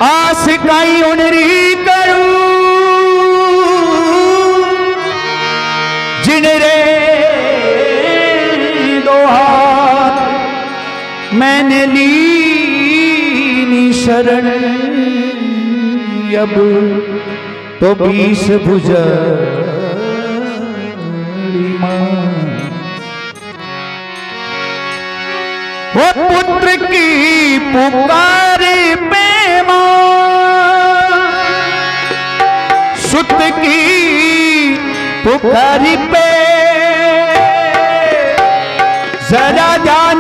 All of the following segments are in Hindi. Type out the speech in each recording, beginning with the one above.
आस काई उनरी करूं जिन रे दो हाथ मैंने ली शरण अब तो 20 भुजारी मां। वो पुत्र की पुकार पे सुत की पुकारी पे जरा जान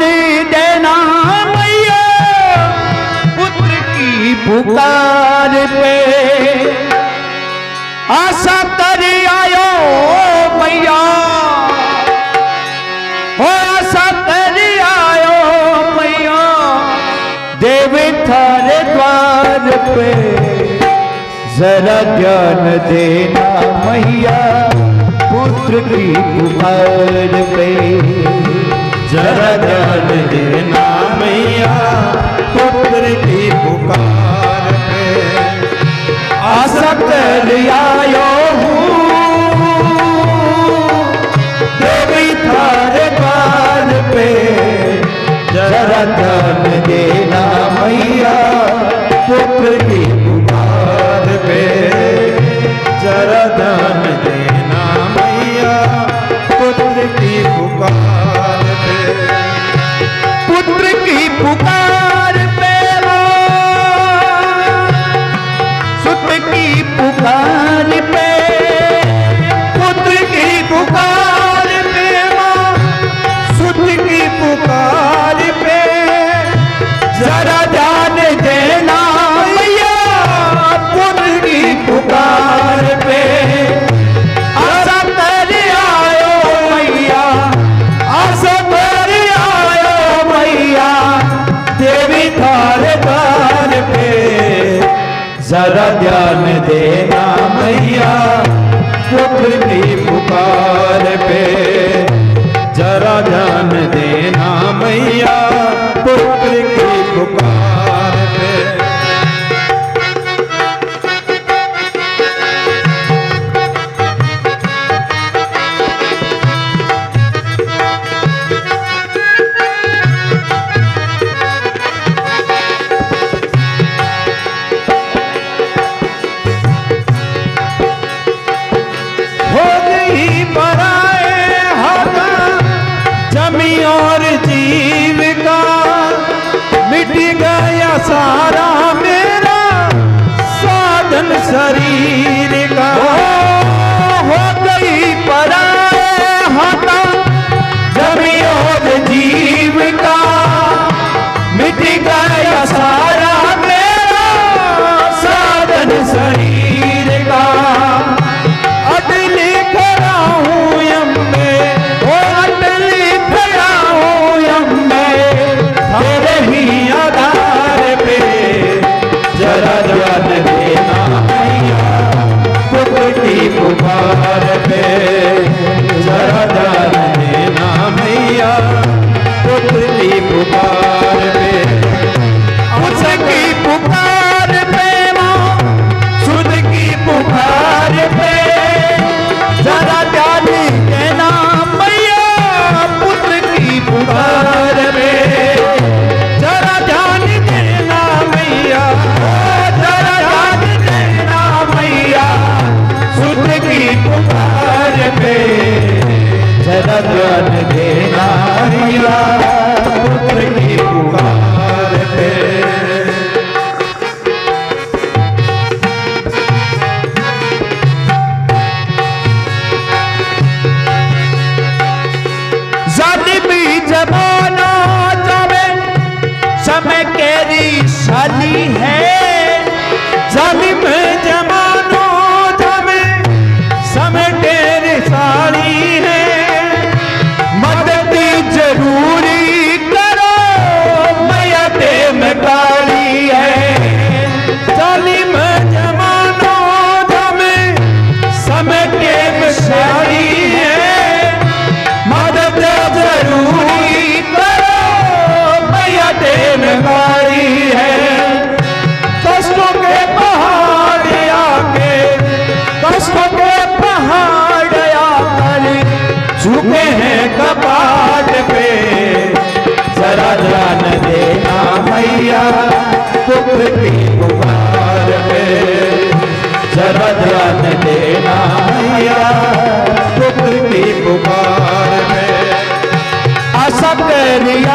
देना मैया पुत्र की पुकार पे आशा कर आयो मैया हो आशा कर आयो मैया देवी थारे द्वार पे जरा ध्यान देना मैया पुत्र की पुकार पे जरा ध्यान देना मैया पुत्र की पुकार पे आशा कर आयो हूँ देवी थारे द्वार पे जरा ध्यान देना मैया पुत्र की पुकार पे जरा ध्यान देना मैया पुत्र की पुकार पे पुत्र की पुकार पे सुत की पुकार पे पुत्र की पुकार पे सुत की पुकार पे जरा ध्यान देना मैया पुत्र की पुकार पे आशा कर आयो मैया आशा कर आयो मैया देवी थारे द्वार पे जरा ध्यान देना मैया पुत्र की पुकार पे जरा ध्यान देना मैया पुत्र की पुकार पे हो गई पराए हाथ जमी और जीविका मिट गया सारा मेरा साधन शरीर का हो गई पराए हाथ जमी और जीविका मिट गया सारा मेरा साधन शरीर का अटली खड़ा हूँ यम्मे ओ अटली खड़ा हूँ यम्मे तेरे ही आधार पे जरा ध्यान देना मैया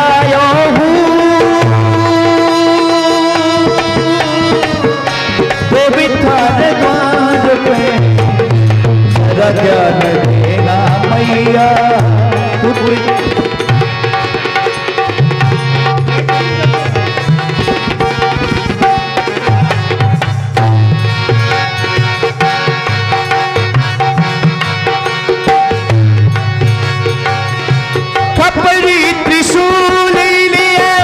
आयो हूँ देवी थारे द्वार पे, जरा ध्यान देना मैया खपरी त्रिशूल लिए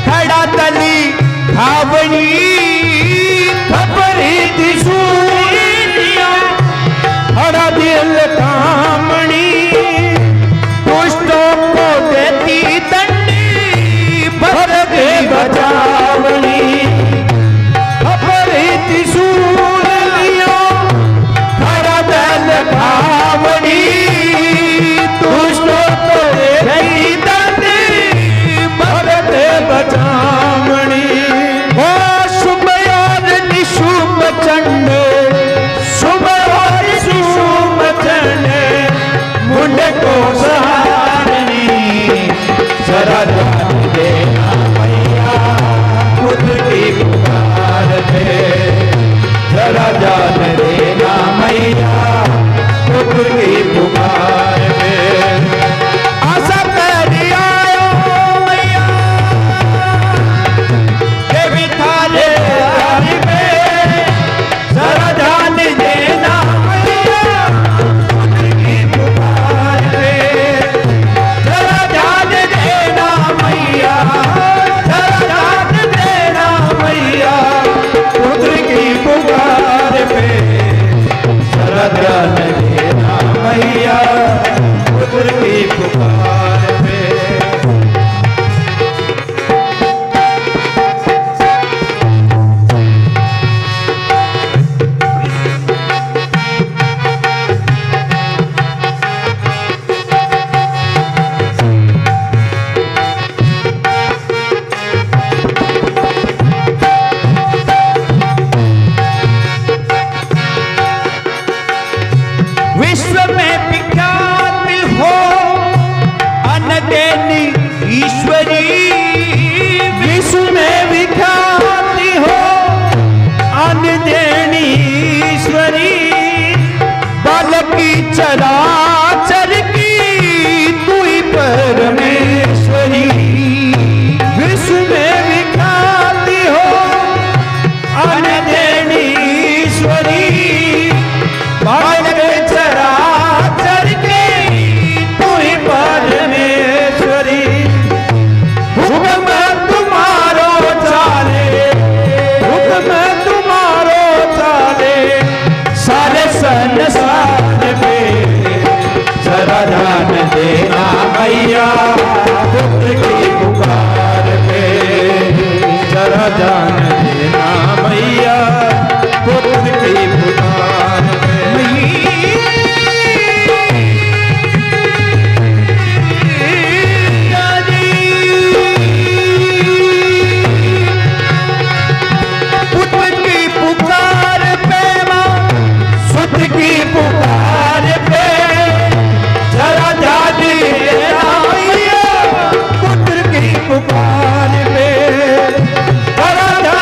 खड़ा तली धावनी, खपरी त्रिशूल लिया खड़ा दिल कामणी, दुष्टों को देती दंडी भर के बचावनी, खपरी त्रिशूल लिया खड़ा दिल कामणी, दुष्टों को देती दंडी भर के बचावनी। ओ शुभ और निशुभ चंड, शुभ और निशुभ चंड, मुंड को सहारनी, जरा ध्यान देना मैया पुत्र की पुकार पे, जरा ध्यान देना मैया पुत्र की पुकार पे। आशा करी आयो मैया देवी थारे द्वार पे, जरा ध्यान देना मैया पुत्र की पुकार पे, जरा ध्यान देना मैया, जरा ध्यान देना मैया पुत्र की पुकार पे, जरा ध्यान देना मैया पुत्र की पुकार पे। विश्व में विख्यात हो अन्नदेनी ईश्वरी, विश्व में विख्यात हो अन्नदेनी ईश्वरी, बालकी चराचर की तू ही परमेश्वरी, विश्व में विख्यात हो अन्नदेनी ईश्वरी, बालक चराचर की तू ही परमेश्वरी, हुक्म तुम्हारो चाले, हुक्म तुम्हारो चाले सारे संसार पे, जरा ध्यान देना मैया पुत्र की पुकार पे, जरा ध्यान देना मैया पुत्र की पुकार पे। पुत्र की पुकार पे मां, सुत की पुकार पे, जरा ध्यान देना मैया पुत्र की पुकार पे, जरा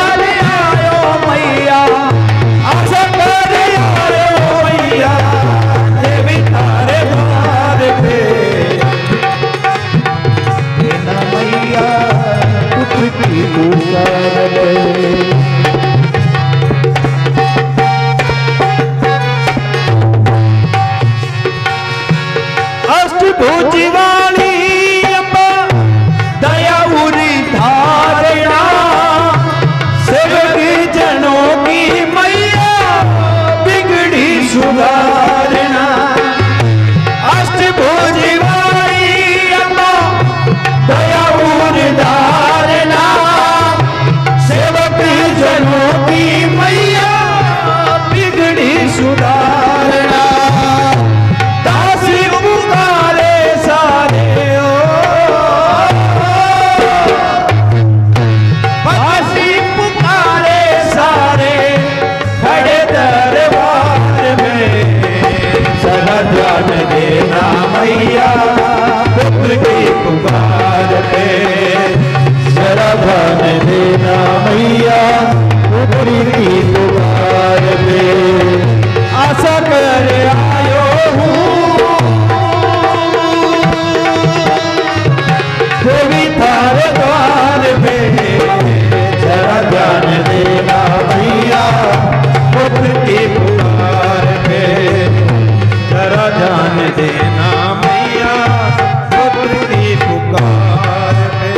पुत्र की पुकार पे आशा कर आयो हूँ। देवी थारे द्वार पे जरा ध्यान देना भैया, पुत्र की पुकार पे जरा ध्यान देना मैया, पुत्र की पुकार पे।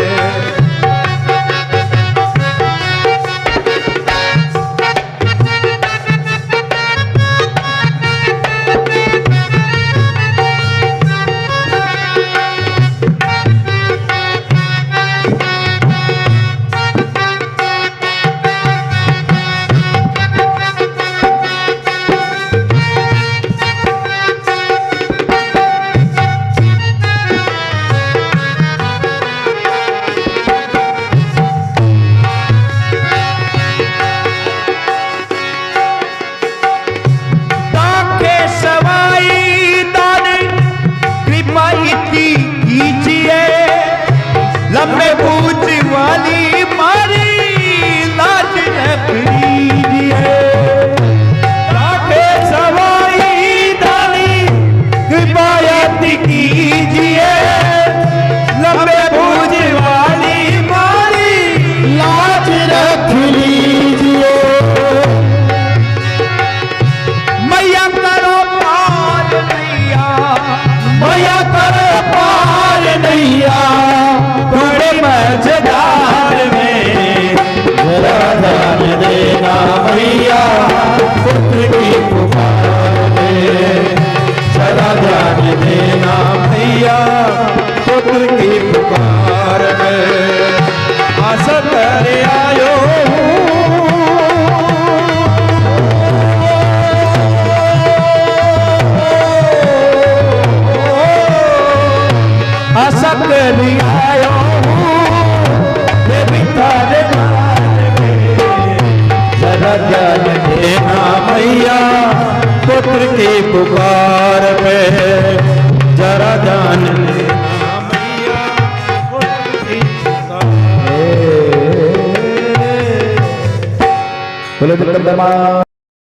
लंबे पूछ वाली मारी लाज रख लीजिए, राखे सवाई दानी किफायत कीजिए। लंबे पूछ वाली मारी लाज रख लीजिए। मैया करो पार नैया, मैया करो पार नैया, बड़े मजेदार में जरा ध्यान देना भैया, पुत्र की पुकार में जरा ध्यान देना भैया, पुत्र की पुकार में आशा कर आयो हूँ। आशा कर आयो ध्यान देना मैया, पुत्र की पुकार पे जरा ध्यान देना मैया, पुत्र की पुकार।